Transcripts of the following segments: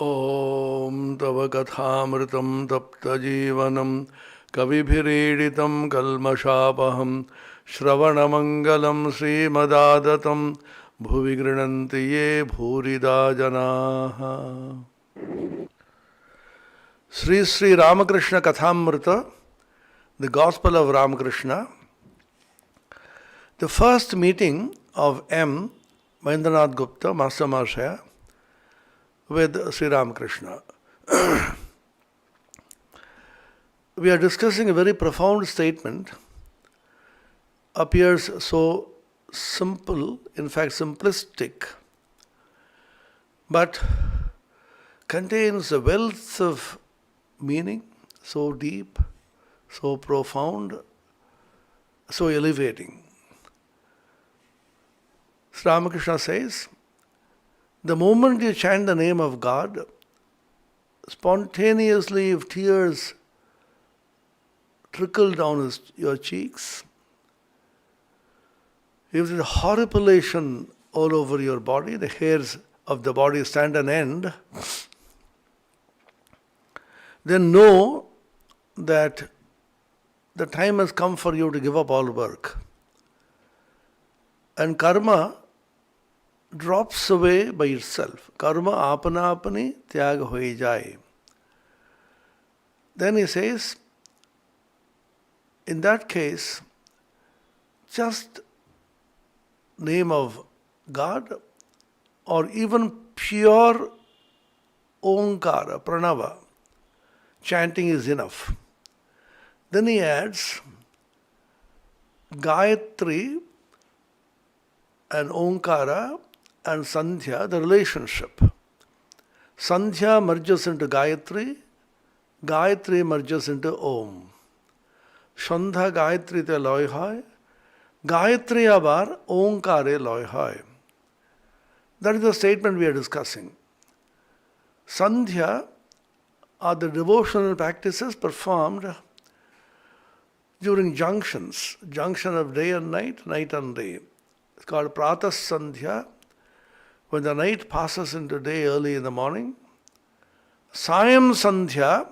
Om Tava Kathamritam Tapta Jivanam Kavibhiriditam Kalmashapaham Shravanamangalam Srimadaadatam Bhuvi Grinanti Ye Bhurida Janaha. Sri Sri Ramakrishna Kathamrita, the Gospel of Ramakrishna. The first meeting of M. Mahendranath Gupta, Master Mahashaya, with Sri Ramakrishna. We are discussing a very profound statement, appears so simple, in fact simplistic, but contains a wealth of meaning, so deep, so profound, so elevating. Sri Ramakrishna says, the moment you chant the name of God, spontaneously if tears trickle down your cheeks, if there is horripilation all over your body, the hairs of the body stand on end, then know that the time has come for you to give up all work. And karma drops away by itself. Karma apana apani tyag hoye jai. Then he says, in that case, just name of God or even pure Omkara, Pranava, chanting is enough. Then he adds, Gayatri and Omkara and Sandhya, the relationship. Sandhya merges into Gayatri, Gayatri merges into Om. Shandha Gayatri te loy hai, Gayatri abar Omkare loy hai. That is the statement we are discussing. Sandhya are the devotional practices performed during junctions, junction of day and night, night and day. It's called Pratas Sandhya, when the night passes into day early in the morning. Sayam Sandhya,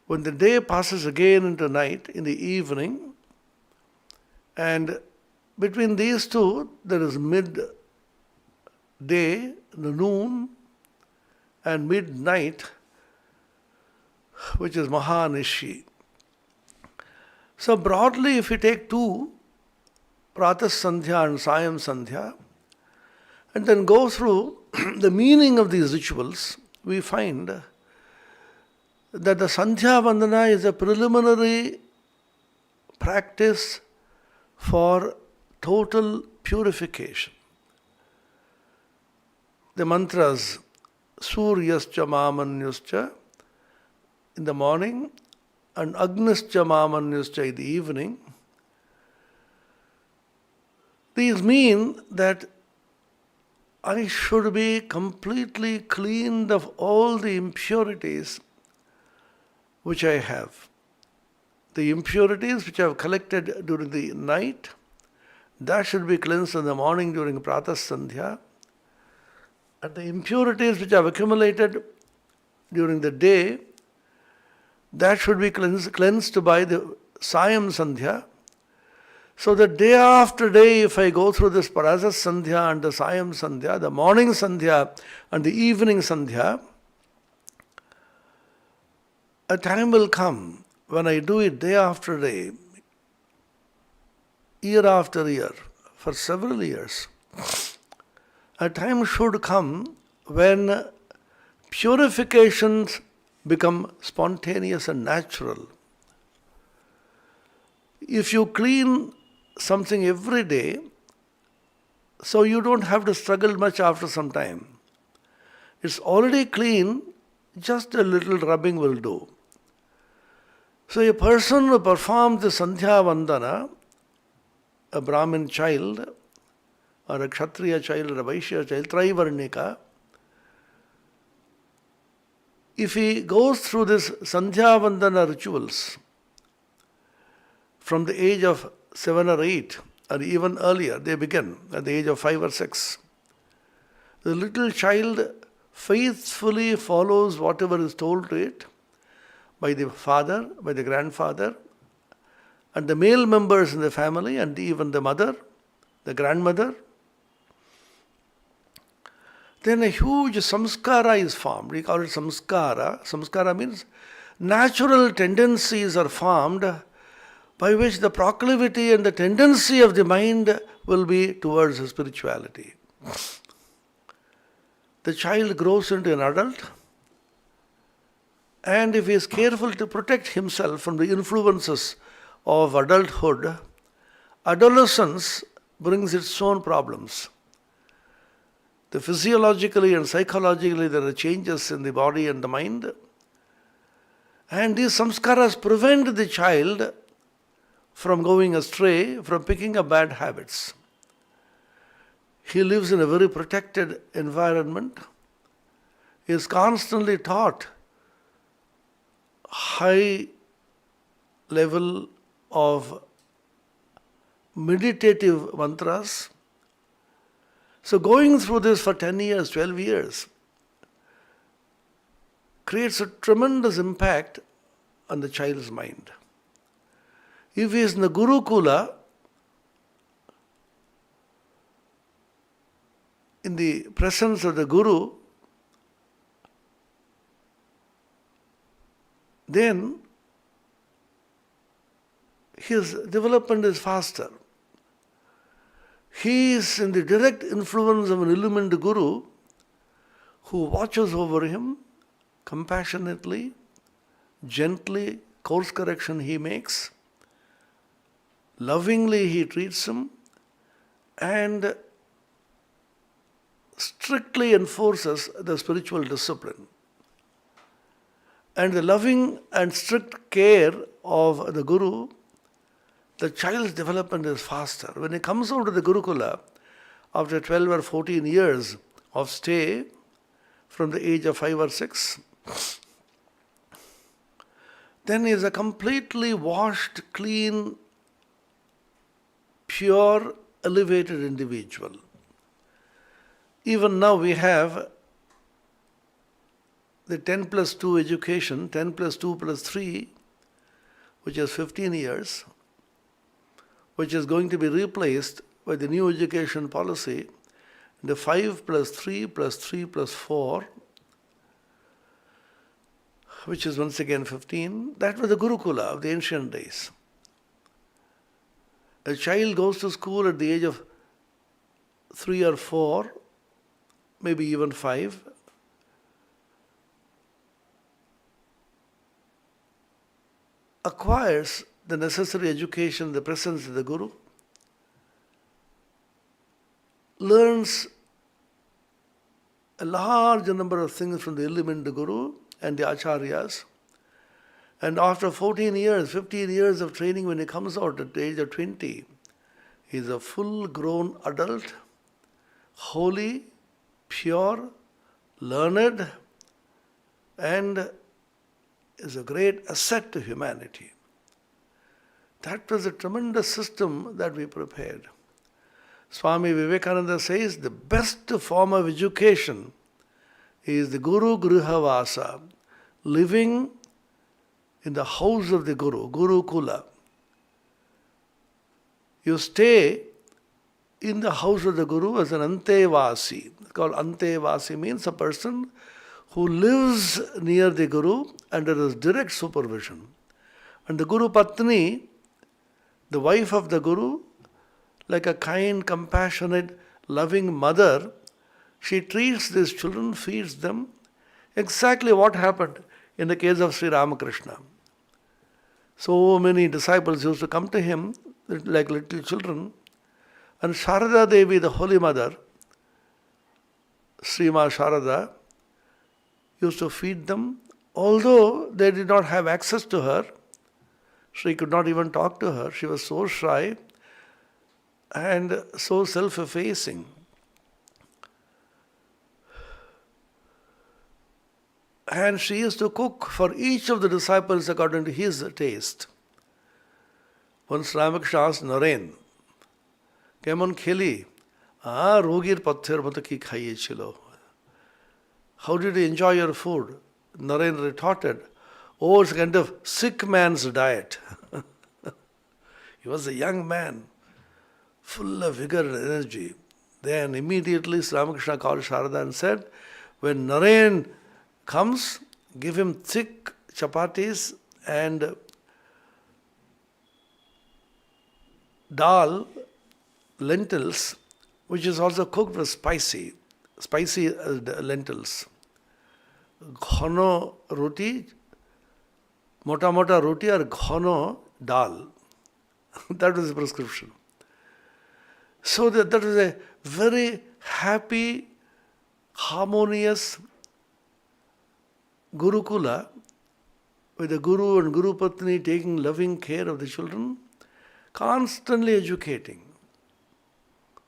when the day passes again into night in the evening. And between these two, there is midday, the noon, and midnight, which is Mahanishi. So broadly, if we take two, Pratas Sandhya and Sayam Sandhya, and then go through the meaning of these rituals, we find that the Sandhya Vandana is a preliminary practice for total purification. The mantras, Suryascha Mamanyuscha in the morning and Agnischa Mamanyuscha in the evening, these mean that I should be completely cleaned of all the impurities which I have. The impurities which I have collected during the night, that should be cleansed in the morning during Pratas Sandhya. And the impurities which I have accumulated during the day, that should be cleansed by the Sayam Sandhya. So that day after day, if I go through this Pratas Sandhya and the Sayam Sandhya, the morning Sandhya and the evening Sandhya, a time will come when I do it day after day, year after year, for several years. A time should come when purifications become spontaneous and natural. If you clean something every day, so you don't have to struggle much after some time. It's already clean, just a little rubbing will do. So a person who performs the Sandhya Vandana, a Brahmin child, or a Kshatriya child, or a Vaishya child, Traivarnika, if he goes through this Sandhya Vandana rituals from the age of 7 or 8, or even earlier, they begin at the age of 5 or 6. The little child faithfully follows whatever is told to it by the father, by the grandfather, and the male members in the family, and even the mother, the grandmother, then a huge samskara is formed. We call it samskara. Samskara means natural tendencies are formed by which the proclivity and the tendency of the mind will be towards spirituality. The child grows into an adult, and if he is careful to protect himself from the influences of adulthood, adolescence brings its own problems. The physiologically and psychologically there are changes in the body and the mind, and these samskaras prevent the child from going astray, from picking up bad habits. He lives in a very protected environment. He is constantly taught high level of meditative mantras. So going through this for 10 years, 12 years creates a tremendous impact on the child's mind. If he is in the Gurukula, in the presence of the Guru, then his development is faster. He is in the direct influence of an illumined Guru who watches over him compassionately, gently, course correction he makes, lovingly he treats him, and strictly enforces the spiritual discipline. And the loving and strict care of the Guru, the child's development is faster. When he comes out of the Gurukula, after 12 or 14 years of stay, from the age of 5 or 6, then he is a completely washed, clean, pure, elevated individual. Even now we have the 10 plus 2 education, 10 plus 2 plus 3, which is 15 years, which is going to be replaced by the new education policy, the 5 plus 3 plus 3 plus 4, which is once again 15. That was the Gurukula of the ancient days. A child goes to school at the age of 3 or 4, maybe even 5. Acquires the necessary education, the presence of the Guru, learns a large number of things from the illumined Guru and the Acharyas, and after 14 years, 15 years of training, when he comes out at the age of 20, he is a full-grown adult, holy, pure, learned, and is a great asset to humanity. That was a tremendous system that we prepared. Swami Vivekananda says the best form of education is the Guru Grihavasa, living in the house of the Guru, Gurukula. You stay in the house of the Guru as an Antevasi. It's called Antevasi, means a person who lives near the Guru under his direct supervision. And the Guru Patni, the wife of the Guru, like a kind, compassionate, loving mother, she treats these children, feeds them. Exactly what happened in the case of Sri Ramakrishna. So many disciples used to come to him like little children, and Sharada Devi, the Holy Mother, Srima Sharada, used to feed them. Although they did not have access to her, she could not even talk to her. She was so shy and so self-effacing. And she used to cook for each of the disciples according to his taste. Once Ramakrishna asked Naren, "Kemon kheli?" "Rogir pather moto ki khaiye chilo." How did you enjoy your food? Naren retorted, oh, it's a kind of sick man's diet. He was a young man, full of vigor and energy. Then immediately Ramakrishna called Sharada and said, when Naren comes, give him thick chapatis and dal, lentils, which is also cooked with spicy lentils. Ghano roti, mota roti or ghano dal. That was the prescription. So that was a very happy, harmonious Gurukula with the Guru and Guru Patni taking loving care of the children, constantly educating.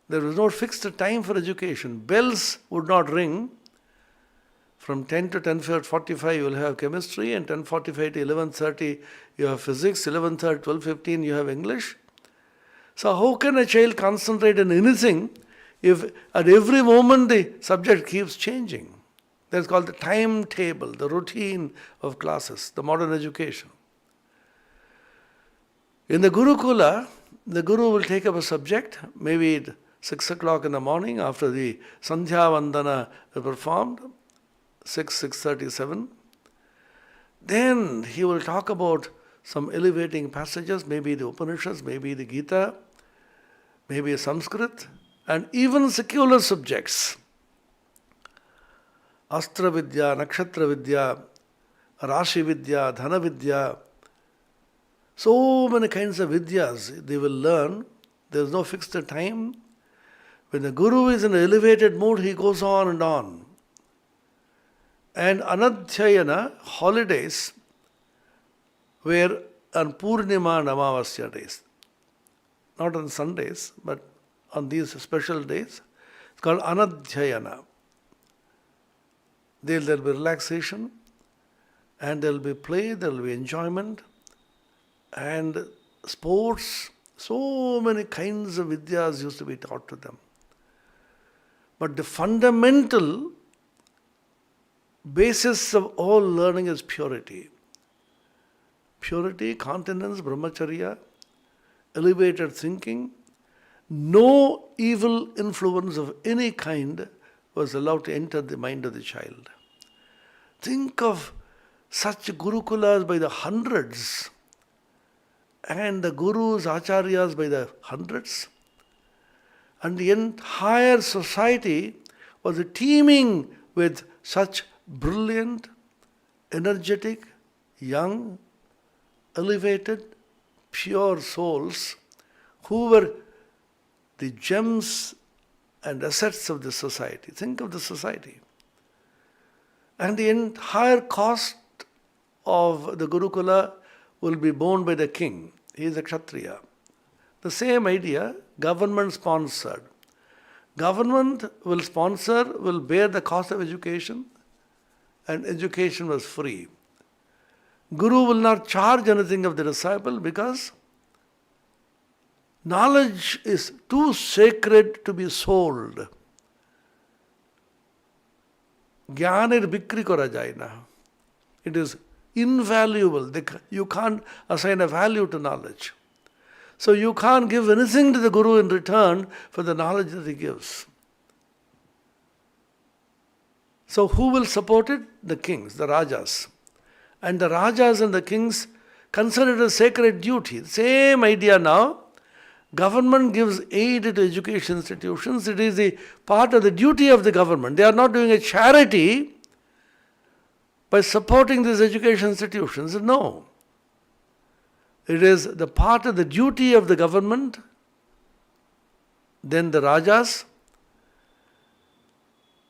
There was no fixed time for education. Bells would not ring. From 10 to 10:45 you will have chemistry, and 10:45 to 11:30 you have physics, 11:30, 12:15 you have English. So how can a child concentrate on anything if at every moment the subject keeps changing? That's called the timetable, the routine of classes, the modern education. In the Gurukula, the Guru will take up a subject, maybe at 6 o'clock in the morning after the Sandhya Vandana is performed, 6:37. Then he will talk about some elevating passages, maybe the Upanishads, maybe the Gita, maybe Sanskrit, and even secular subjects. Astra Vidya, Nakshatra Vidya, Rashi Vidya, Dhana Vidya. So many kinds of Vidyas they will learn. There is no fixed time. When the Guru is in an elevated mood, he goes on and on. And Anadhyayana, holidays, were on Purnima and Amavasya days. Not on Sundays, but on these special days. It's called Anadhyayana. There will be relaxation, and there will be play, there will be enjoyment, and sports. So many kinds of vidyas used to be taught to them. But the fundamental basis of all learning is purity. Purity, continence, brahmacharya, elevated thinking. No evil influence of any kind was allowed to enter the mind of the child. Think of such gurukulas by the hundreds, and the gurus, acharyas by the hundreds, and the entire society was teeming with such brilliant, energetic, young, elevated, pure souls who were the gems and assets of the society. Think of the society. And the entire cost of the Gurukula will be borne by the king. He is a Kshatriya. The same idea, government sponsored. Government will sponsor, will bear the cost of education, and education was free. Guru will not charge anything of the disciple because knowledge is too sacred to be sold. Jnanir bikri kora jai na. It is invaluable. You can't assign a value to knowledge. So you can't give anything to the Guru in return for the knowledge that he gives. So who will support it? The kings, the Rajas. And the Rajas and the kings consider it a sacred duty. Same idea now. Government gives aid to education institutions. It is a part of the duty of the government. They are not doing a charity by supporting these education institutions. No. It is the part of the duty of the government, then the Rajas,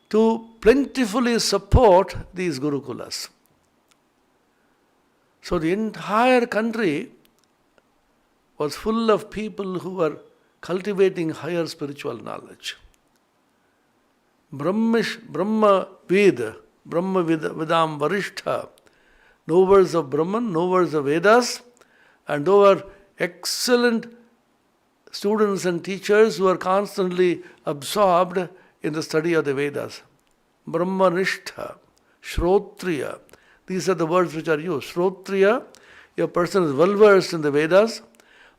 to plentifully support these Gurukulas. So the entire country was full of people who were cultivating higher spiritual knowledge. Brahma Vidam Varishtha, knowers of Brahman, knowers of Vedas, and they were excellent students and teachers who are constantly absorbed in the study of the Vedas. Brahmanishtha, Shrotriya. These are the words which are used. Shrotriya, your person is well versed in the Vedas.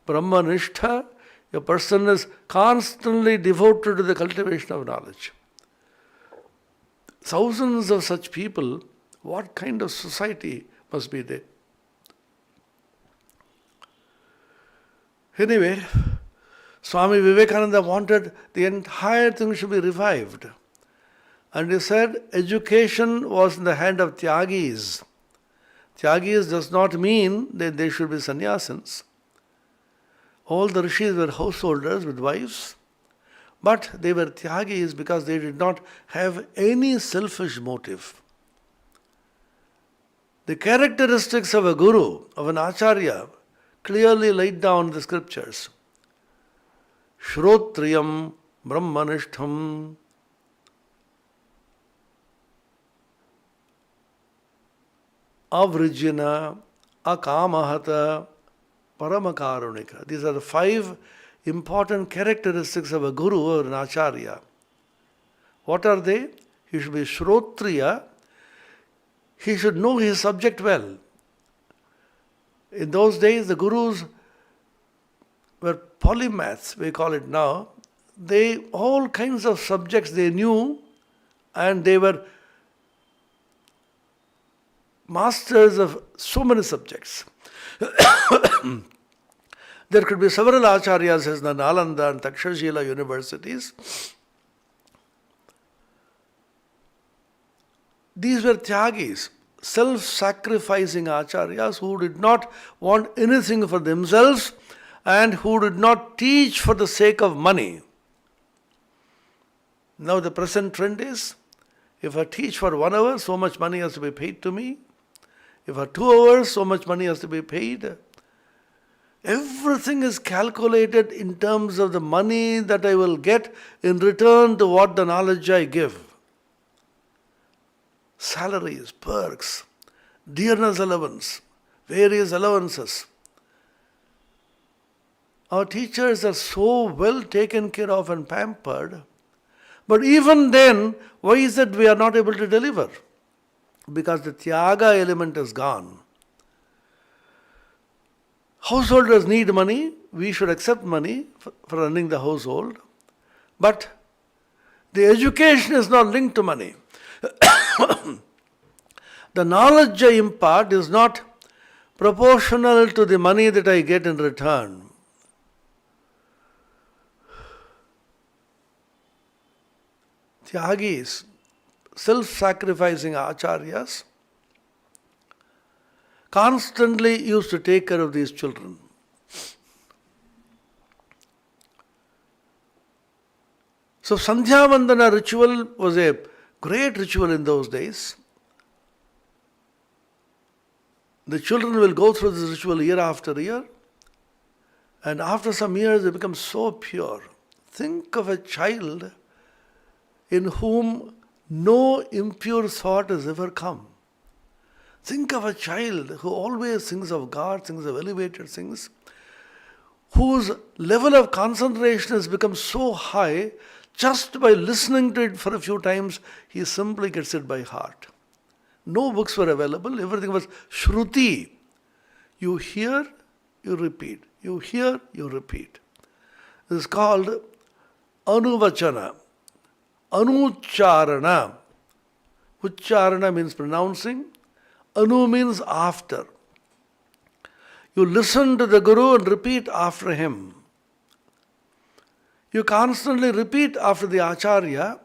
Brahmanishtha, your person is constantly devoted to the cultivation of knowledge. Thousands of such people, what kind of society must be there? Anyway, Swami Vivekananda wanted the entire thing should be revived. And he said education was in the hand of Tyagis. Tyagis does not mean that they should be sannyasins. All the rishis were householders with wives, but they were Tyagis because they did not have any selfish motive. The characteristics of a guru, of an acharya, clearly laid down in the scriptures. Shrotriyam Brahmanishtham Avrijina Akamahata Paramakarunika. These are the 5 important characteristics of a guru or an acharya. What are they? He should be Shrotriya. He should know his subject well. In those days, the gurus were polymaths, we call it now. All kinds of subjects they knew, and they were masters of so many subjects. There could be several acharyas in the Nalanda and Takshashila universities. These were Tyagis, self-sacrificing acharyas who did not want anything for themselves and who did not teach for the sake of money. Now the present trend is, if I teach for 1 hour, so much money has to be paid to me. If for 2 hours, so much money has to be paid. Everything is calculated in terms of the money that I will get in return to what the knowledge I give. Salaries, perks, dearness allowance, various allowances. Our teachers are so well taken care of and pampered. But even then, why is it we are not able to deliver? Because the Tyaga element is gone. Householders need money. We should accept money for running the household. But the education is not linked to money. The knowledge I impart is not proportional to the money that I get in return. Tyagis, self-sacrificing acharyas, constantly used to take care of these children. So Sandhya Vandana ritual was a great ritual in those days. The children will go through this ritual year after year, and after some years they become so pure. Think of a child in whom no impure thought has ever come. Think of a child who always thinks of God, thinks of elevated things, whose level of concentration has become so high, just by listening to it for a few times, he simply gets it by heart. No books were available, everything was Shruti. You hear, you repeat. You hear, you repeat. This is called Anuvachana. Anucharana. Ucharana means pronouncing. Anu means after. You listen to the Guru and repeat after him. You constantly repeat after the Acharya.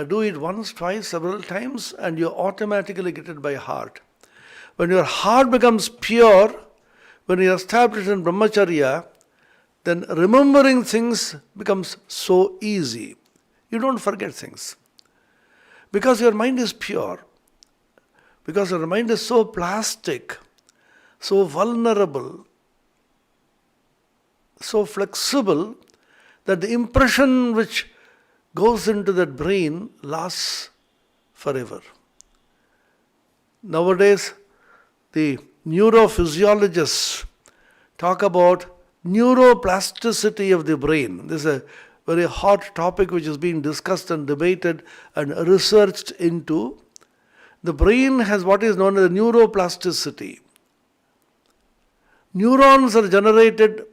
Do it once, twice, several times, and you automatically get it by heart. When your heart becomes pure, when you are established in Brahmacharya, then remembering things becomes so easy. You don't forget things. Because your mind is pure. Because your mind is so plastic, so vulnerable, so flexible, that the impression which goes into that brain lasts forever. Nowadays, the neurophysiologists talk about neuroplasticity of the brain. This is a very hot topic which is being discussed and debated and researched into. The brain has what is known as neuroplasticity. Neurons are generated,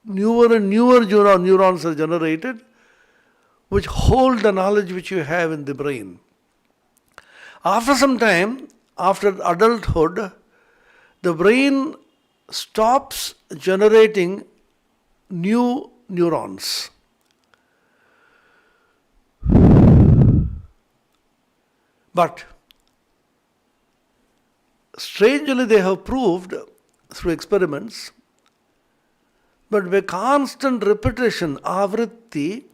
newer and newer neurons are generated, which hold the knowledge which you have in the brain. After some time, after adulthood, the brain stops generating new neurons. But strangely, they have proved through experiments, but by constant repetition, avritti,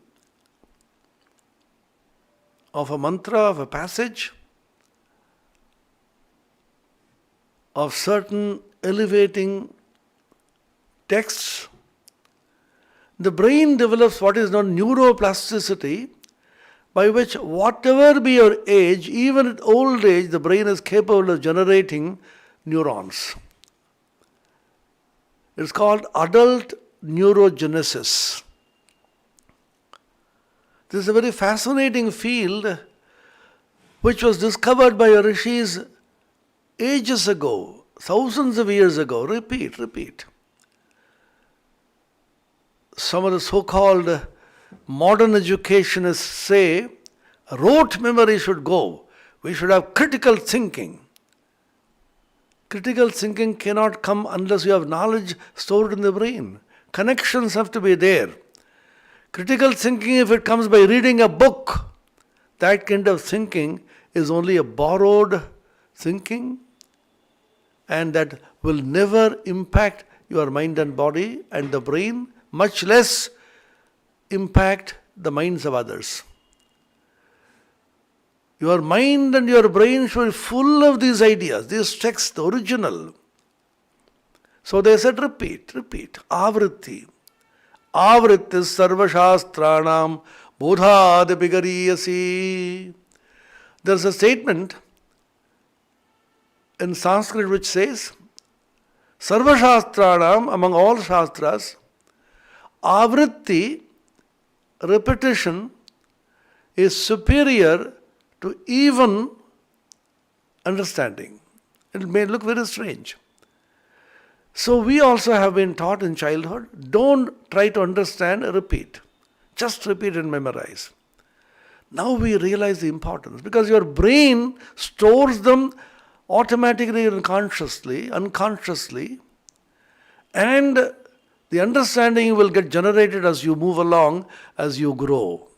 of a mantra, of a passage, of certain elevating texts, the brain develops what is known neuroplasticity, by which whatever be your age, even at old age, the brain is capable of generating neurons. It's called adult neurogenesis. This is a very fascinating field which was discovered by rishis ages ago, thousands of years ago. Repeat. Some of the so-called modern educationists say rote memory should go. We should have critical thinking. Critical thinking cannot come unless you have knowledge stored in the brain. Connections have to be there. Critical thinking, if it comes by reading a book, that kind of thinking is only a borrowed thinking, and that will never impact your mind and body and the brain, much less impact the minds of others. Your mind and your brain should be full of these ideas, these texts, the original. So they said, repeat. Avritti. Avrittis sarvashastranam bodhadapi gariyasi. There's a statement in Sanskrit which says, sarvashastranam, among all shastras, avritti, repetition, is superior to even understanding. It may look very strange. So we also have been taught in childhood, don't try to understand, repeat. Just repeat and memorize. Now we realize the importance, because your brain stores them automatically and unconsciously, and the understanding will get generated as you move along, as you grow.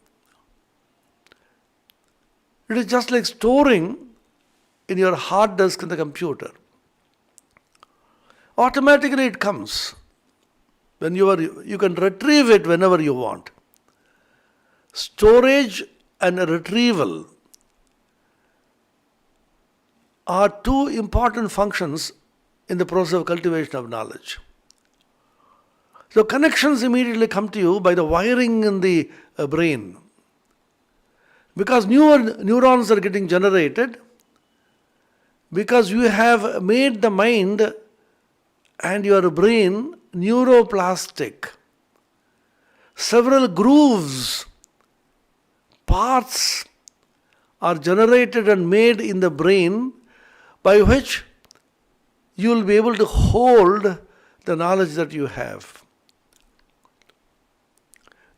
It is just like storing in your hard disk in the computer. Automatically it comes. When you can retrieve it whenever you want. Storage and retrieval are two important functions in the process of cultivation of knowledge. So connections immediately come to you by the wiring in the brain. Because newer neurons are getting generated, because you have made the mind and your brain neuroplastic. Several grooves, parts are generated and made in the brain by which you will be able to hold the knowledge that you have.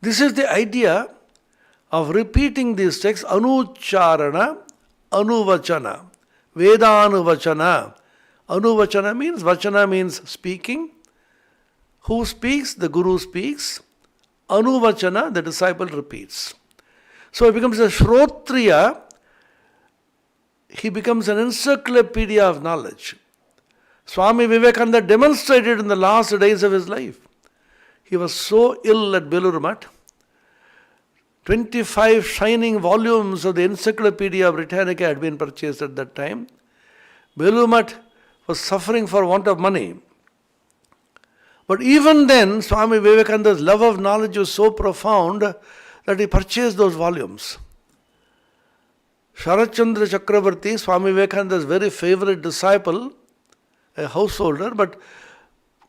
This is the idea of repeating these texts, anucharana, anuvachana, vedanuvachana. Anuvachana means, vachana means speaking. Who speaks? The Guru speaks. Anuvachana, the disciple repeats. So he becomes a Shrotriya, he becomes an encyclopedia of knowledge. Swami Vivekananda demonstrated in the last days of his life. He was so ill at Belur Math. 25 shining volumes of the Encyclopedia Britannica had been purchased at that time. Belur Math was suffering for want of money. But even then, Swami Vivekananda's love of knowledge was so profound that he purchased those volumes. Sharachandra Chakravarti, Swami Vivekananda's very favorite disciple, a householder, but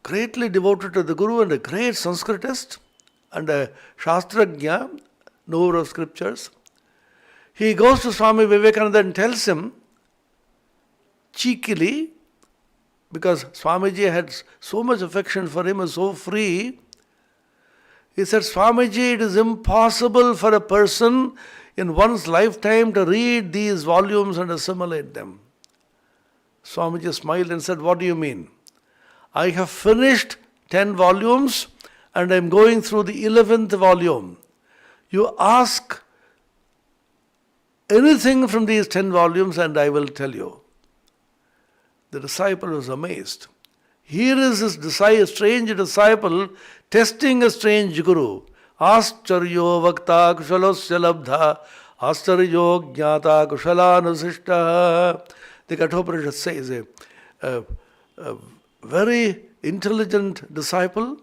greatly devoted to the Guru and a great Sanskritist, and a Shastrajna, knower of scriptures. He goes to Swami Vivekananda and tells him, cheekily, because Swamiji had so much affection for him and so free, he said, Swamiji, it is impossible for a person in one's lifetime to read these volumes and assimilate them. Swamiji smiled and said, what do you mean? I have finished 10 volumes and I am going through the 11th volume. You ask anything from these 10 volumes and I will tell you. The disciple was amazed. Here is this strange disciple testing a strange guru. Ascharyo vakta kushalosya labdha ascharyo jnata kushalanusishta. The Kathamrita says a very intelligent disciple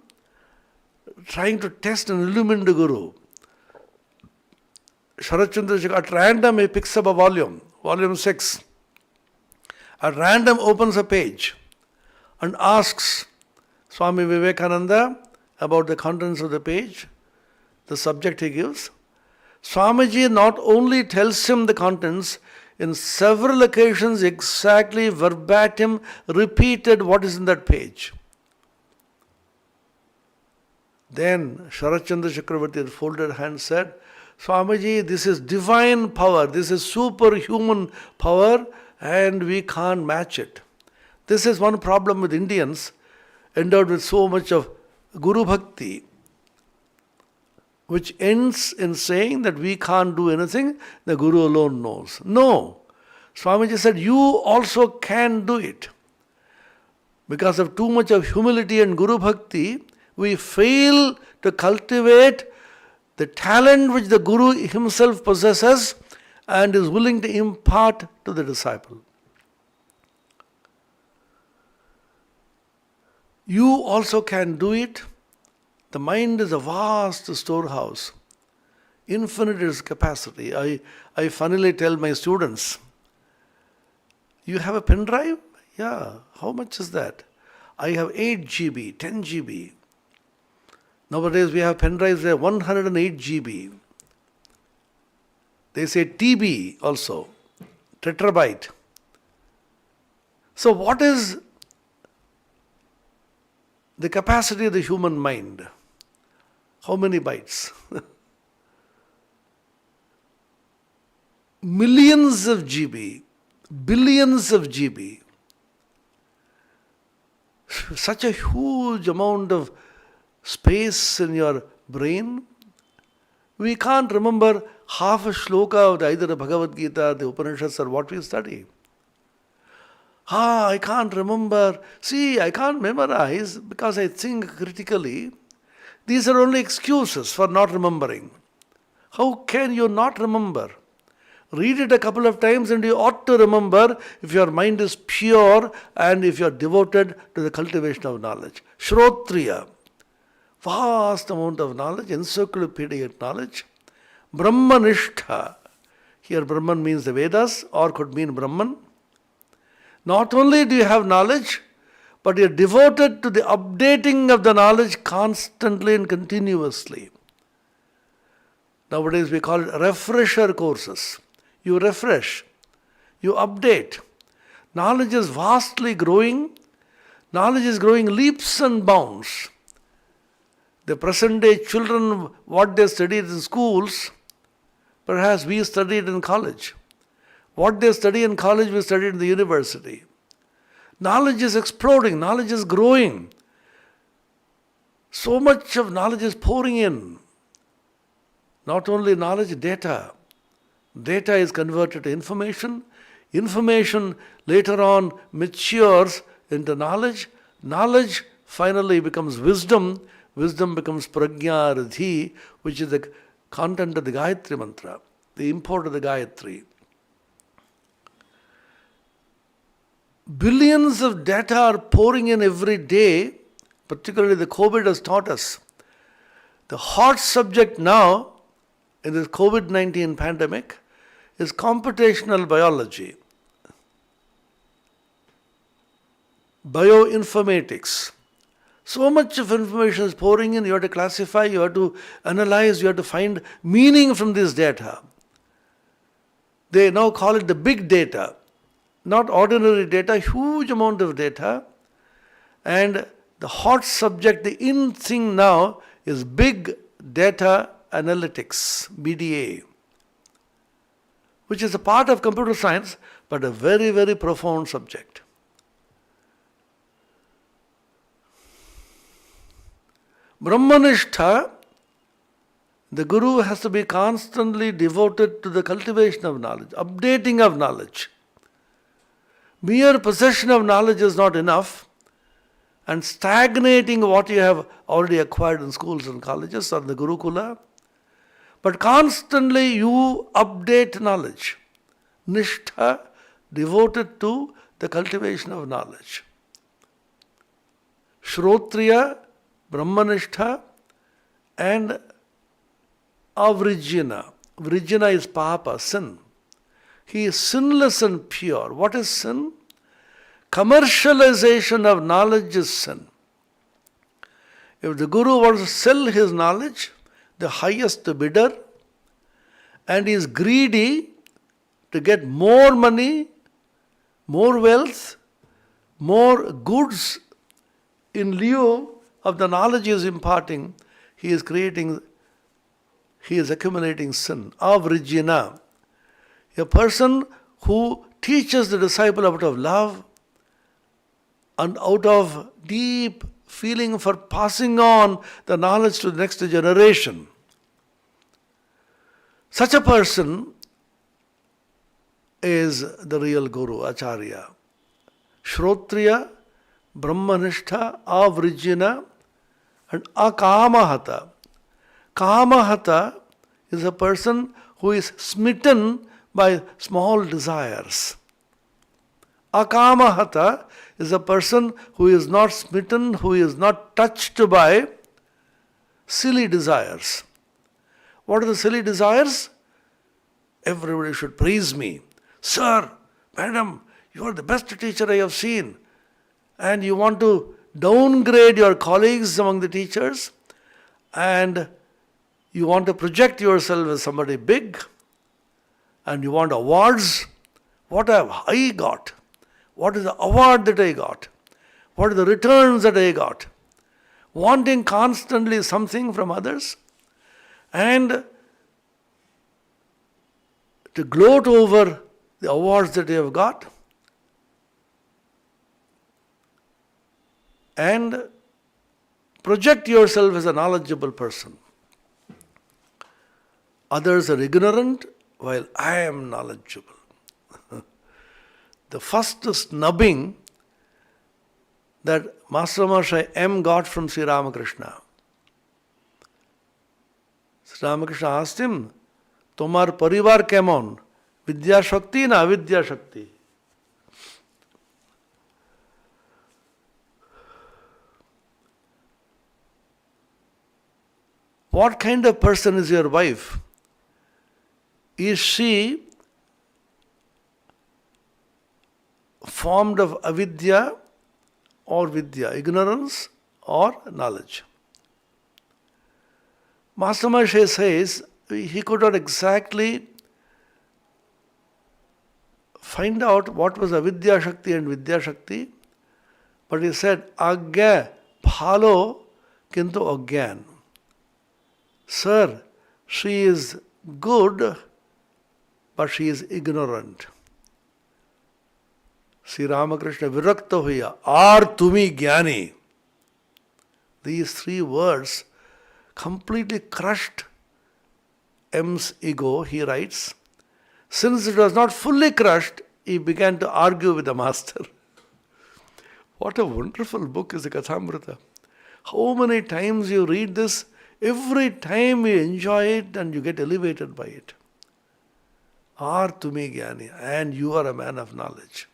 trying to test and illumine the guru. Sharat Chandrasekhar at random he picks up a volume 6. At random opens a page and asks Swami Vivekananda about the contents of the page, the subject he gives. Swamiji not only tells him the contents, in several occasions exactly verbatim repeated what is in that page. Then Sharat Chandra Chakravarti folded hands said, Swamiji, this is divine power, this is superhuman power and we can't match it. This is one problem with Indians endowed with so much of Guru Bhakti, which ends in saying that we can't do anything, the Guru alone knows. No. Swamiji said, you also can do it. Because of too much of humility and Guru Bhakti, we fail to cultivate the talent which the Guru himself possesses and is willing to impart to the disciple. You also can do it. The mind is a vast storehouse. Infinite is capacity. I funnily tell my students, you have a pen drive? Yeah. How much is that? I have 8 GB, 10 GB. Nowadays we have pen drives that are 108 GB. They say TB also, tetrabyte. So what is the capacity of the human mind? How many bytes? Millions of GB, billions of GB. Such a huge amount of space in your brain. We can't remember half a shloka of either the Bhagavad Gita, the Upanishads, or what we study. I can't remember. See, I can't memorize because I think critically. These are only excuses for not remembering. How can you not remember? Read it a couple of times and you ought to remember if your mind is pure and if you are devoted to the cultivation of knowledge. Shrotriya, vast amount of knowledge, encyclopedic knowledge. Brahmanishtha, here Brahman means the Vedas or could mean Brahman. Not only do you have knowledge, but you are devoted to the updating of the knowledge constantly and continuously. Nowadays we call it refresher courses. You refresh, you update. Knowledge is vastly growing. Knowledge is growing leaps and bounds. The present day children, what they studied in schools, perhaps we studied in college. What they study in college, we studied in the university. Knowledge is exploding, knowledge is growing. So much of knowledge is pouring in. Not only knowledge, data. Data is converted to information. Information later on matures into knowledge. Knowledge finally becomes wisdom. Wisdom becomes prajna radhi, which is the content of the Gayatri Mantra, the import of the Gayatri. Billions of data are pouring in every day, particularly the COVID has taught us. The hot subject now in this COVID-19 pandemic is computational biology, bioinformatics. So much of information is pouring in, you have to classify, you have to analyze, you have to find meaning from this data. They now call it the big data. Not ordinary data, huge amount of data. And the hot subject, the in thing now is big data analytics, BDA, which is a part of computer science, but a very, very profound subject. Brahmanishtha, the guru has to be constantly devoted to the cultivation of knowledge, updating of knowledge. Mere possession of knowledge is not enough, and stagnating what you have already acquired in schools and colleges or the Gurukula, but constantly you update knowledge. Nishtha, devoted to the cultivation of knowledge. Shrotriya, Brahmanishtha, and Avrijjana. Vrijjana is papa, sin. He is sinless and pure. What is sin? Commercialization of knowledge is sin. If the guru wants to sell his knowledge, the highest bidder, and he is greedy to get more money, more wealth, more goods in lieu of the knowledge he is imparting, he is accumulating sin. Avrijjana. A person who teaches the disciple out of love and out of deep feeling for passing on the knowledge to the next generation. Such a person is the real guru, acharya. Shrotriya, Brahmanishtha, Avrijjana, and Akamahata. Kamahata is a person who is smitten by small desires. Akamahata is a person who is not smitten, who is not touched by silly desires. What are the silly desires? Everybody should praise me. Sir, madam, you are the best teacher I have seen. And you want to downgrade your colleagues among the teachers, and you want to project yourself as somebody big, and you want awards. What have I got? What is the award that I got? What are the returns that I got? Wanting constantly something from others, and to gloat over the awards that you have got, and project yourself as a knowledgeable person. Others are ignorant while I am knowledgeable. The first snubbing that Master Maharshi M got from Sri Ramakrishna. Sri Ramakrishna asked him, Tomar parivar kemon? Vidya Shakti na avidya Shakti? What kind of person is your wife? Is she formed of avidya or vidya, ignorance or knowledge? Master Maharshi says he could not exactly find out what was avidya Shakti and vidya Shakti, but he said, Agya phalo kintu agyan. Sir, she is good, but she is ignorant. Sri Ramakrishna virakta huya, aar tumi jnani. These three words completely crushed M's ego, he writes. Since it was not fully crushed, he began to argue with the master. What a wonderful book is the Kathamrita. How many times you read this, every time you enjoy it and you get elevated by it. Aar tumi jnani, and you are a man of knowledge.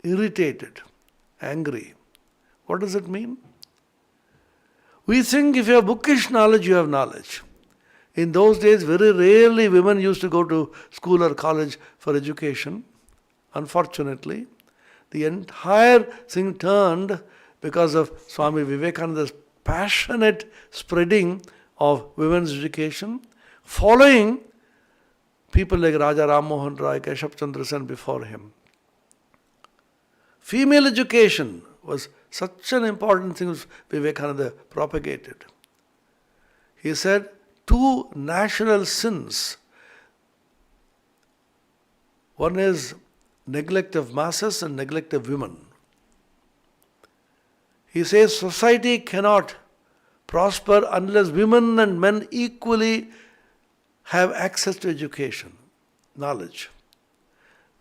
Irritated, angry. What does it mean? We think if you have bookish knowledge, you have knowledge. In those days, very rarely women used to go to school or college for education. Unfortunately, the entire thing turned because of Swami Vivekananda's passionate spreading of women's education, following people like Raja Ram Mohan Roy, Keshav Chandra Sen before him. Female education was such an important thing which Vivekananda propagated. He said, two national sins. One is neglect of masses and neglect of women. He says society cannot prosper unless women and men equally have access to education, knowledge.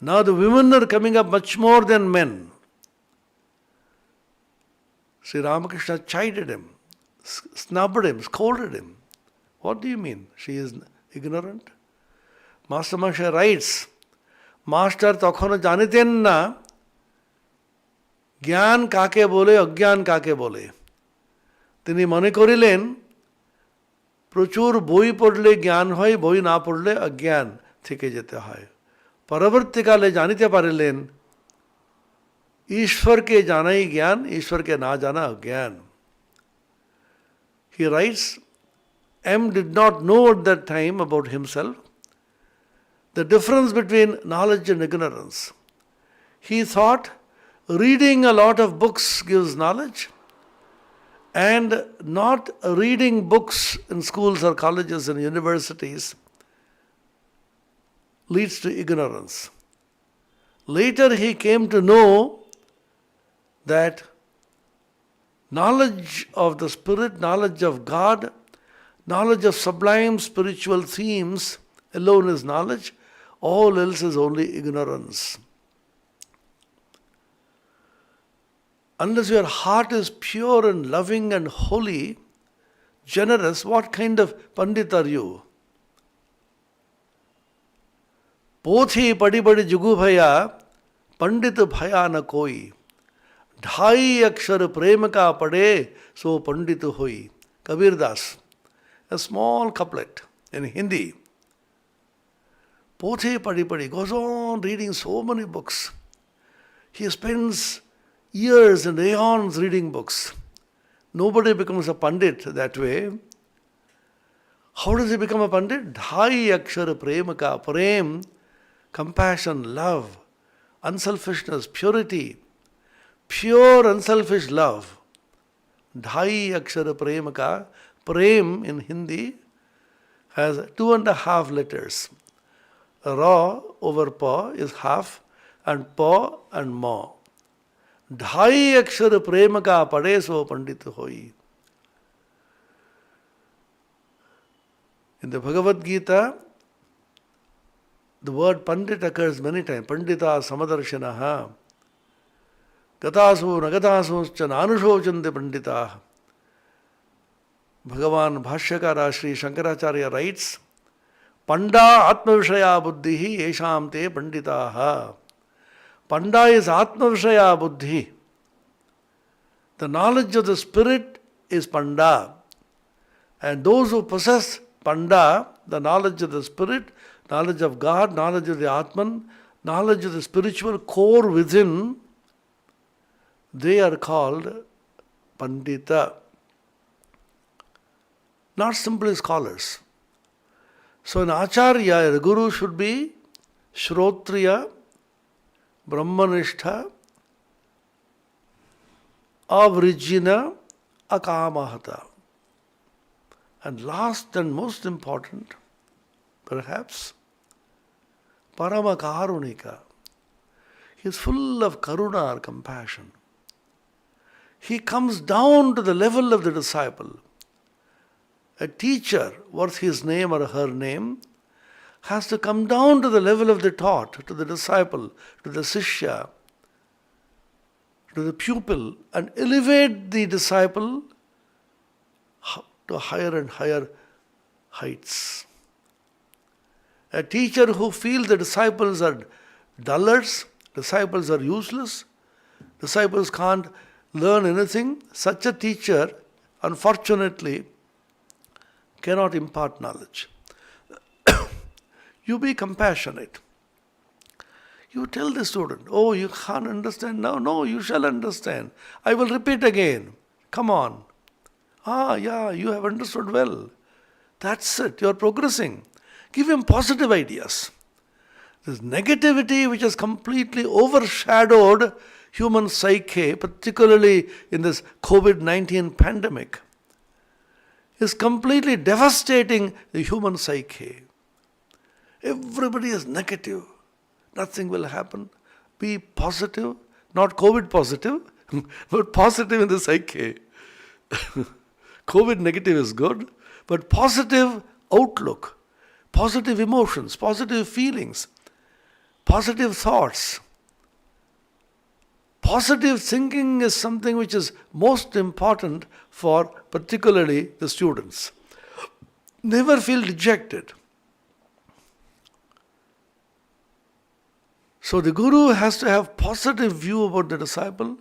Now the women are coming up much more than men. Sri Ramakrishna chided him, snubbed him, scolded him. What do you mean? She is ignorant? Master Maharshi writes, Master তখনও জানিতেন না জ্ঞান কাকে বলে অজ্ঞান কাকে বলে। তিনি মনে করিলেন প্রচুর বই পড়লে জ্ঞান হয়, বই না পড়লে অজ্ঞান থেকে যেতে হয়। পরবর্তীকালে জানিতে পারিলেন ঈশ্বরকে জানাই জ্ঞান, ঈশ্বরকে না জানা অজ্ঞান। He writes, M did not know at that time about himself the difference between knowledge and ignorance. He thought reading a lot of books gives knowledge, and not reading books in schools or colleges and universities leads to ignorance. Later he came to know that knowledge of the Spirit, knowledge of God, knowledge of sublime spiritual themes alone is knowledge. All else is only ignorance. Unless your heart is pure and loving and holy, generous, what kind of Pandit are you? Pothi padi padi jugu bhaya, Pandit bhaya na koi. Dhai akshar prema ka pade, so Pandit hoi. Kabir Das. A small couplet in Hindi. Pothi padi padi goes on reading so many books. He spends years and aeons reading books. Nobody becomes a Pandit that way. How does he become a Pandit? Dhai akshar prema ka. Prem, compassion, love, unselfishness, purity, pure unselfish love. Dhai akshar prema ka. Prem in Hindi has 2.5 letters. Ra over pa is half, and pa and ma. Dhai akshar prema ka pade so pandit hoi. In the Bhagavad Gita, the word pandit occurs many times. Pandita samadarshanaha. Gatasu nagatasu nanushochanti panditaha. Bhagavan Bhashyakara Sri Shankaracharya writes, Panda Atmavishaya Buddhi Esham Te Panditaha. Panda is Atmavishaya Buddhi. The knowledge of the Spirit is Panda. And those who possess Panda, the knowledge of the Spirit, knowledge of God, knowledge of the Atman, knowledge of the spiritual core within, they are called Pandita. Not simply scholars. So an Acharya, a Guru should be Shrotriya, Brahmanishtha, Avrijina, Akamahata. And last and most important, perhaps, Paramakarunika. He is full of karuna or compassion. He comes down to the level of the disciple. A teacher worth his name or her name has to come down to the level of the taught, to the disciple, to the sishya, to the pupil, and elevate the disciple to higher and higher heights. A teacher who feels the disciples are dullards, disciples are useless, disciples can't learn anything, such a teacher, unfortunately, cannot impart knowledge. You be compassionate. You tell the student, oh, you can't understand now. No, you shall understand. I will repeat again. Come on. Ah, yeah, you have understood well. That's it. You are progressing. Give him positive ideas. This negativity which has completely overshadowed human psyche, particularly in this COVID-19 pandemic, is completely devastating the human psyche. Everybody is negative. Nothing will happen. Be positive, not COVID positive, but positive in the psyche. COVID negative is good, but positive outlook, positive emotions, positive feelings, positive thoughts. Positive thinking is something which is most important for particularly the students. Never feel dejected. So the Guru has to have positive view about the disciple.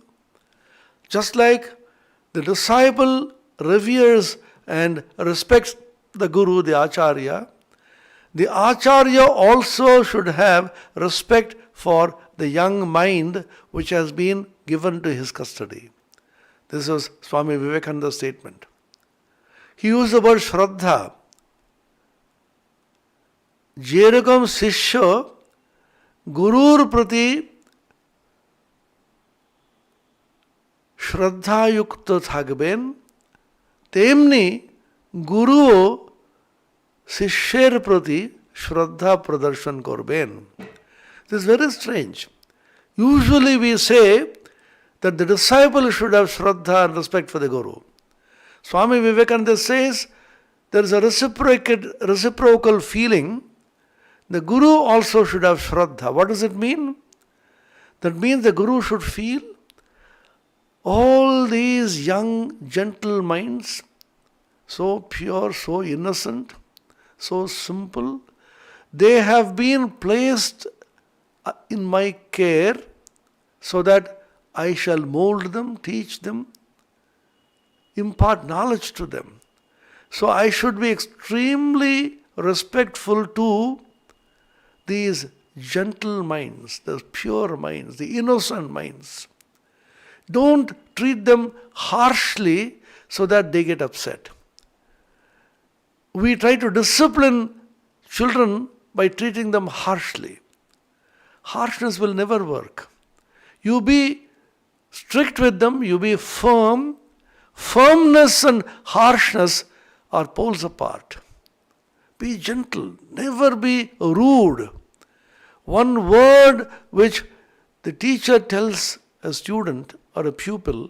Just like the disciple reveres and respects the Guru, the Acharya also should have respect for the young mind which has been given to his custody. This was Swami Vivekananda's statement. He used the word Shraddha. Jerakam Sishya Gurur Prati Shraddha Yukta Thagben, Temni Guru Sishyer Prati Shraddha Pradarshan Korben. This is very strange. Usually we say that the disciple should have Shraddha and respect for the Guru. Swami Vivekananda says there is a reciprocal feeling. The Guru also should have Shraddha. What does it mean? That means the Guru should feel all these young, gentle minds, so pure, so innocent, so simple, they have been placed in my care so that I shall mold them, teach them, impart knowledge to them. So I should be extremely respectful to these gentle minds, the pure minds, the innocent minds. Don't treat them harshly so that they get upset. We try to discipline children by treating them harshly. Harshness will never work. You be strict with them, you be firm. Firmness and harshness are poles apart. Be gentle, never be rude. One word which the teacher tells a student or a pupil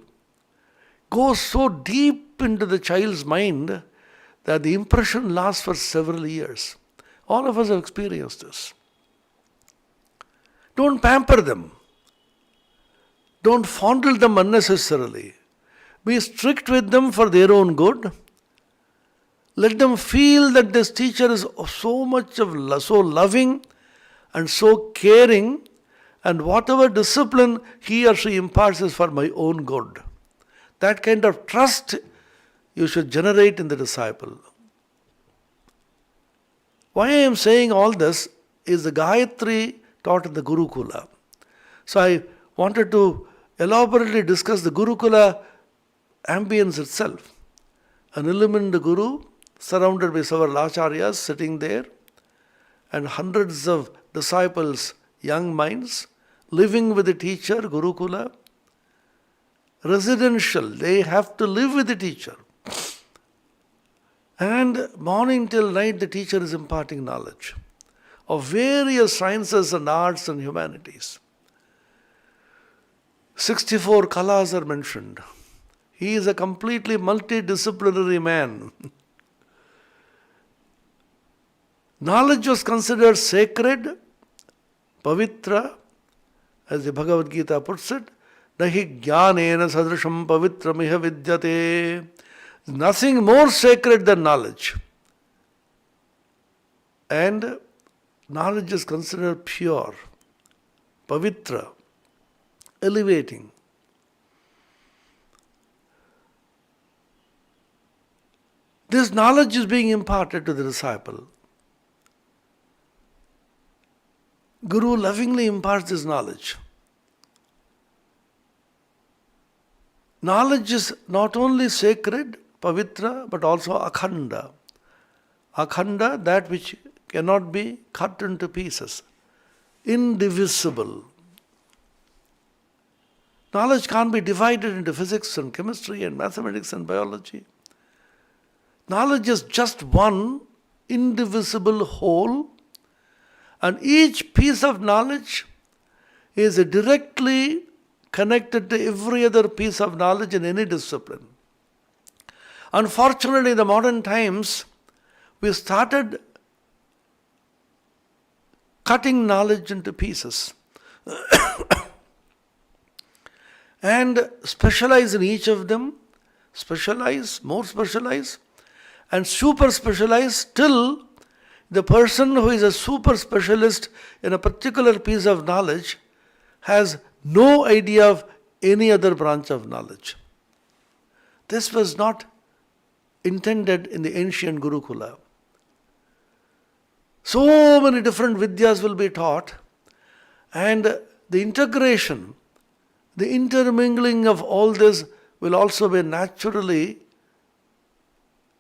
goes so deep into the child's mind that the impression lasts for several years. All of us have experienced this. Don't pamper them. Don't fondle them unnecessarily. Be strict with them for their own good. Let them feel that this teacher is so loving and so caring, and whatever discipline he or she imparts is for my own good. That kind of trust you should generate in the disciple. Why I am saying all this is the Gayatri taught in the Gurukula. So I wanted to elaborately discuss the Gurukula ambience itself. An illumined Guru surrounded by several acharyas sitting there, and hundreds of disciples, young minds, living with the teacher, Gurukula. Residential, they have to live with the teacher. And morning till night the teacher is imparting knowledge of various sciences and arts and humanities. 64 kalas are mentioned. He is a completely multidisciplinary man. Knowledge was considered sacred, pavitra, as the Bhagavad Gita puts it, nahi jnanena sadrisham pavitram iha vidyate. Nothing more sacred than knowledge. And knowledge is considered pure, pavitra, elevating. This knowledge is being imparted to the disciple. Guru lovingly imparts this knowledge. Knowledge is not only sacred, pavitra, but also akhanda. Akhanda, that which cannot be cut into pieces. Indivisible. Knowledge can't be divided into physics and chemistry and mathematics and biology. Knowledge is just one indivisible whole, and each piece of knowledge is directly connected to every other piece of knowledge in any discipline. Unfortunately, in the modern times, we started cutting knowledge into pieces and specialize in each of them, specialize, more specialize, and super specialize till the person who is a super specialist in a particular piece of knowledge has no idea of any other branch of knowledge. This was not intended in the ancient Gurukula. So many different vidyas will be taught, and the integration, the intermingling of all this will also be naturally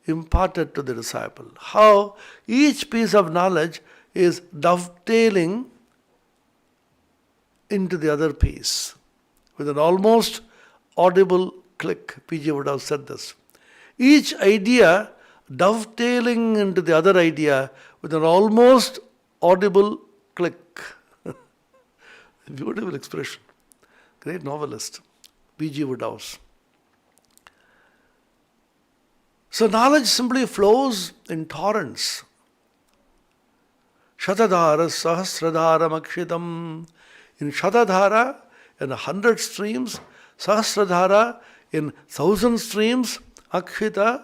imparted to the disciple. How each piece of knowledge is dovetailing into the other piece with an almost audible click. PG would have said this. Each idea dovetailing into the other idea with an almost audible click. Beautiful expression. Great novelist, P.G. Woodhouse. So knowledge simply flows in torrents. Shatadhara sahasradhara makshitam. In Shatadhara, in 100 streams, Sahasradhara in 1,000 streams, Akshita,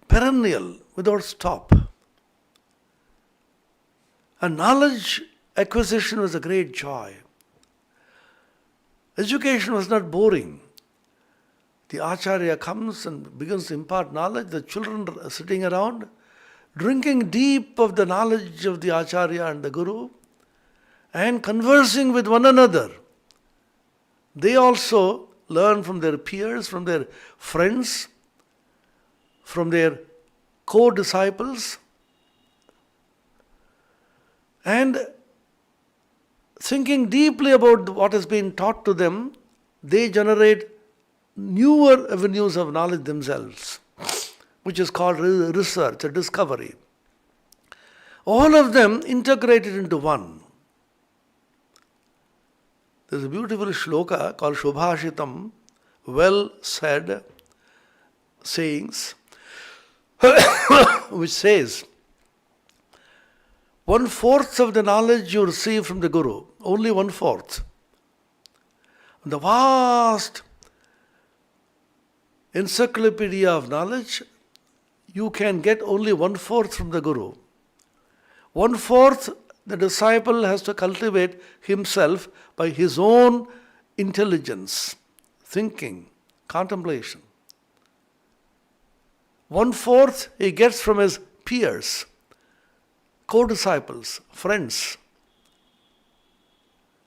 perennial, without stop. And knowledge acquisition was a great joy. Education was not boring. The Acharya comes and begins to impart knowledge. The children are sitting around, drinking deep of the knowledge of the Acharya and the Guru, and conversing with one another. They also learn from their peers, from their friends, from their co-disciples, and thinking deeply about what has been taught to them, they generate newer avenues of knowledge themselves, which is called research, a discovery. All of them integrated into one. There's a beautiful shloka called Shubhashitam, well said sayings, which says, 1/4 of the knowledge you receive from the Guru, only 1/4. The vast encyclopedia of knowledge, you can get only 1/4 from the Guru. 1/4 the disciple has to cultivate himself by his own intelligence, thinking, contemplation. 1/4 he gets from his peers, co-disciples, friends.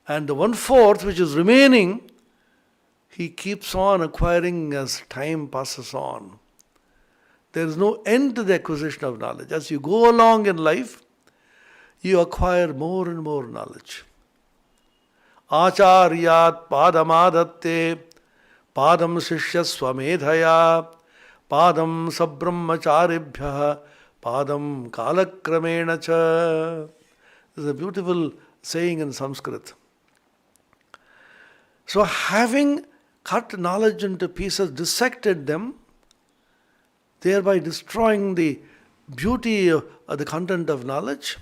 And the 1/4 which is remaining, he keeps on acquiring as time passes on. There is no end to the acquisition of knowledge. As you go along in life, you acquire more and more knowledge. Acharyat padamadatte padam shishya swamedhaya padam sabrahmacharibhya padam kalakramena cha. This is a beautiful saying in Sanskrit. So having cut knowledge into pieces, dissected them, thereby destroying the beauty of the content of knowledge,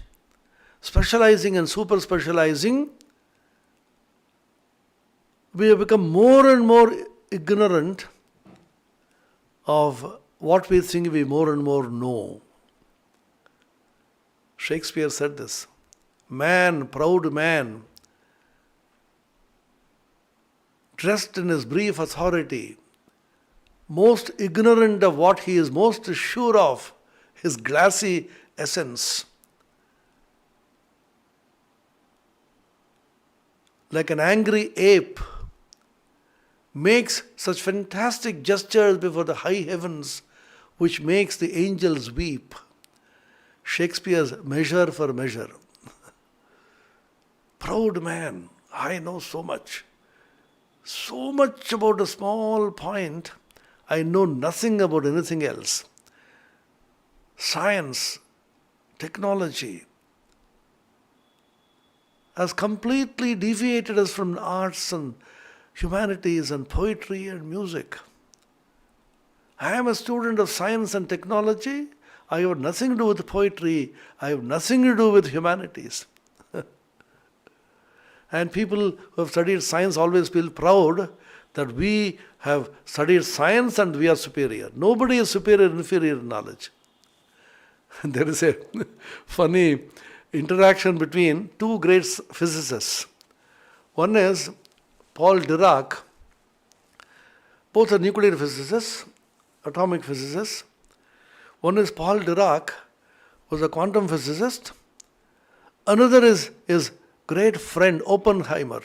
specializing and super specializing, we have become more and more ignorant of what we think we more and more know. Shakespeare said this. Man, proud man, dressed in his brief authority, most ignorant of what he is most sure of, his glassy essence. like an angry ape, makes such fantastic gestures before the high heavens, which makes the angels weep. Shakespeare's Measure for Measure. Proud man, I know so much about a small point, I know nothing about anything else. Science, technology has completely deviated us from arts and humanities and poetry and music. I am a student of science and technology. I have nothing to do with poetry. I have nothing to do with humanities. And people who have studied science always feel proud that we have studied science and we are superior. Nobody is superior, inferior in knowledge. There is a funny interaction between two great physicists. One is Paul Dirac. Both are nuclear physicists, atomic physicists. One is Paul Dirac, who was a quantum physicist. Another is his great friend Oppenheimer.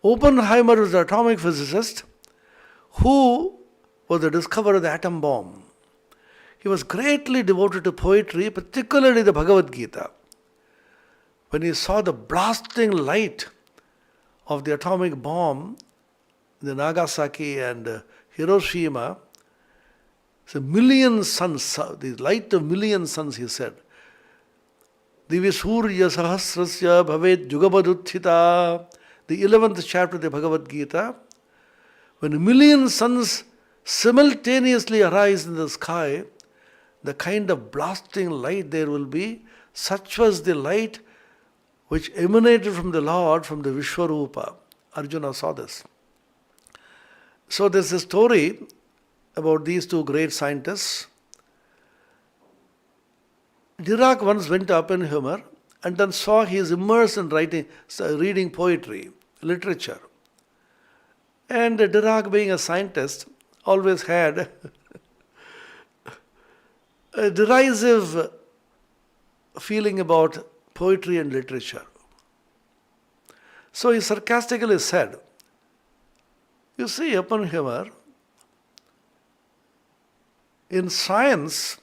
Oppenheimer was an atomic physicist who was the discoverer of the atom bomb. He was greatly devoted to poetry, particularly the Bhagavad Gita. When he saw the blasting light of the atomic bomb in the Nagasaki and Hiroshima, it's a million suns, the light of million suns, he said. Divi Surya Sahasrasya Bhavet Jugabadutthita, the 11th chapter of the Bhagavad Gita, when a million suns simultaneously arise in the sky, the kind of blasting light there will be, such was the light which emanated from the Lord, from the Vishwarupa. Arjuna saw this. So there's a story about these two great scientists. Dirac once went to Oppenheimer and then saw he is immersed in reading poetry, literature. And Dirac, being a scientist, always had a derisive feeling about poetry and literature. So he sarcastically said, "You see, Oppenheimer, in science,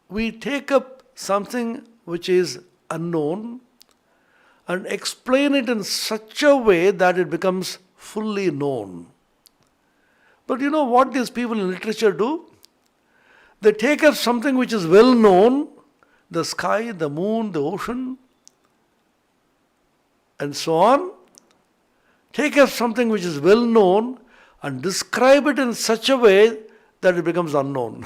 we take up something which is unknown and explain it in such a way that it becomes fully known. But you know what these people in literature do? They take up something which is well known, the sky, the moon, the ocean, and so on. Take up something which is well known and describe it in such a way that it becomes unknown."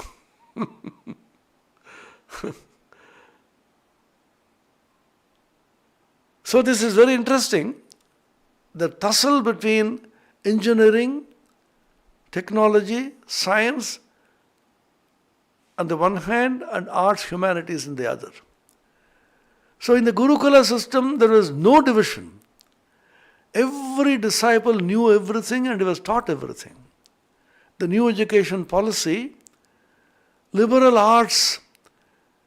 So this is very interesting. The tussle between engineering, technology, science on the one hand and arts, humanities on the other. So in the Gurukula system, there was no division. Every disciple knew everything and he was taught everything. The new education policy, liberal arts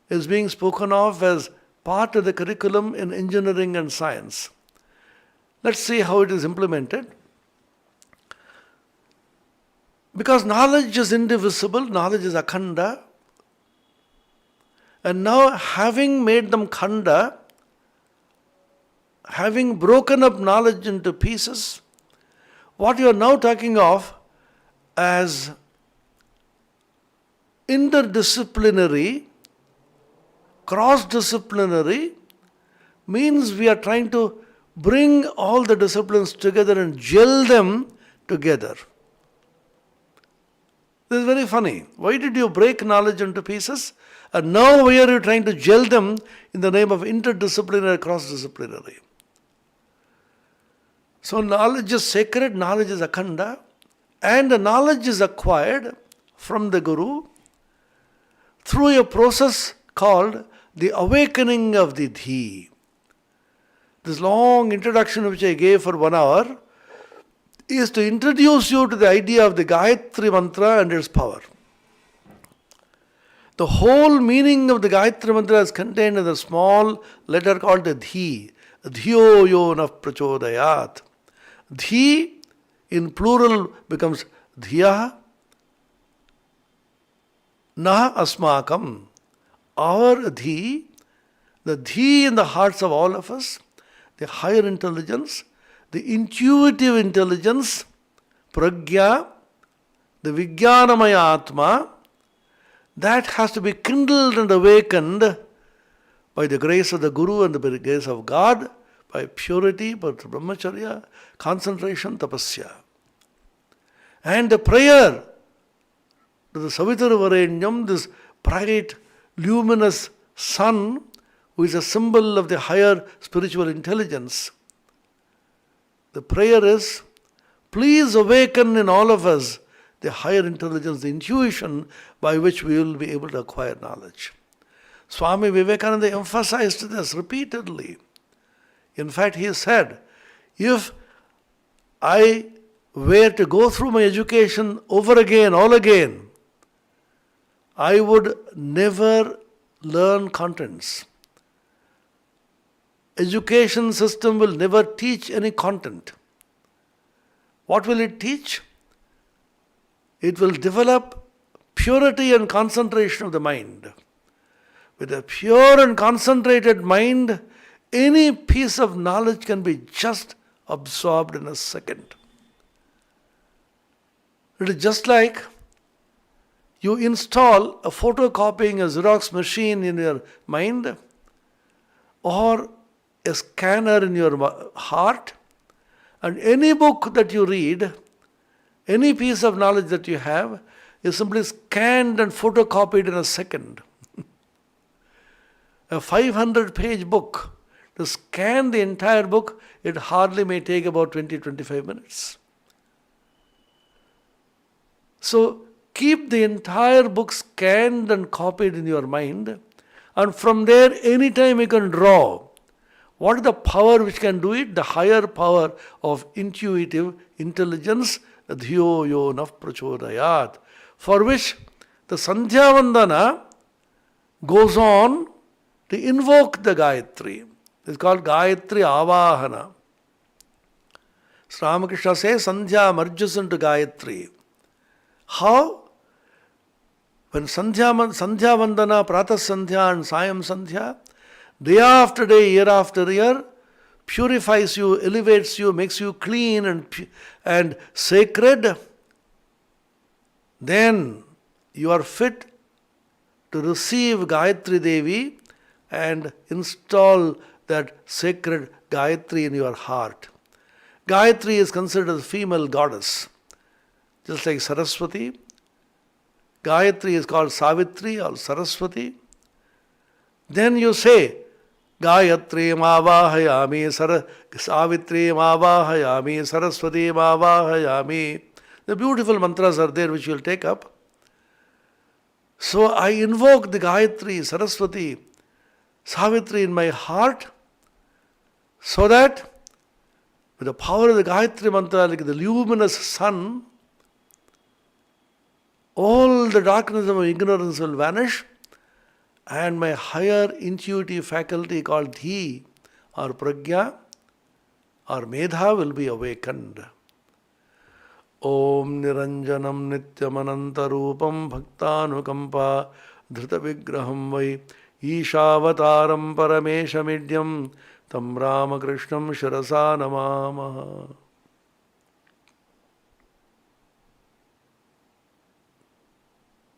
is being spoken of as part of the curriculum in engineering and science. Let's see how it is implemented. Because knowledge is indivisible, knowledge is akhanda, and now having made them khanda, having broken up knowledge into pieces, what you are now talking of as interdisciplinary, cross-disciplinary, means we are trying to bring all the disciplines together and gel them together. This is very funny. Why did you break knowledge into pieces? And now why are you trying to gel them in the name of interdisciplinary, cross-disciplinary? So knowledge is sacred, knowledge is akhanda, and the knowledge is acquired from the Guru through a process called the awakening of the Dhi. This long introduction which I gave for 1 hour is to introduce you to the idea of the Gayatri Mantra and its power. The whole meaning of the Gayatri Mantra is contained in a small letter called the Dhi, dhiyo yona prachodayat. Dhi in plural becomes dhiya, na asmakam. Our dhi, the dhi in the hearts of all of us, the higher intelligence, the intuitive intelligence, pragya, the vijnanamaya atma, that has to be kindled and awakened by the grace of the Guru and the grace of God, by purity, by brahmacharya, concentration, tapasya. And the prayer to the Savitara-Varenyam, this bright, luminous sun, who is a symbol of the higher spiritual intelligence. The prayer is, please awaken in all of us the higher intelligence, the intuition by which we will be able to acquire knowledge. Swami Vivekananda emphasized this repeatedly. In fact, he said, if I were to go through my education over again, all again, I would never learn contents. Education system will never teach any content. What will it teach? It will develop purity and concentration of the mind. With a pure and concentrated mind, any piece of knowledge can be just absorbed in a second. It is just like you install a photocopying, a Xerox machine in your mind, or a scanner in your heart, and any book that you read, any piece of knowledge that you have, is simply scanned and photocopied in a second. A 500-page book, to scan the entire book, it hardly may take about 20-25 minutes. So, keep the entire book scanned and copied in your mind, and from there, anytime you can draw. What is the power which can do it? The higher power of intuitive intelligence, dhiyo yona prachodayat, for which the Sandhya Vandana goes on to invoke the Gayatri. It's called Gayatri Avahana. Ramakrishna says Sandhya merges into Gayatri. How? When Sandhya Vandana, Pratah Sandhya and Sayam Sandhya, day after day, year after year, purifies you, elevates you, makes you clean and sacred, then you are fit to receive Gayatri Devi and install that sacred Gayatri in your heart. Gayatri is considered a female goddess, just like Saraswati. Gayatri is called Savitri or Saraswati. Then you say, Gayatri Mavahayami, Savitri Mavahayami, Saraswati Mavahayami. The beautiful mantras are there which you will take up. So I invoke the Gayatri, Saraswati, Savitri in my heart, so that with the power of the Gayatri Mantra, like the luminous sun, all the darkness of my ignorance will vanish, and my higher intuitive faculty called Dhi or Pragya or Medha will be awakened. Om Niranjanam Nityamananta Rupam Bhaktanukampa Dhrita Vigraham Vai Ishavataram Paramesha Midyam Tam Ramakrishnam Shirasa Namamaha.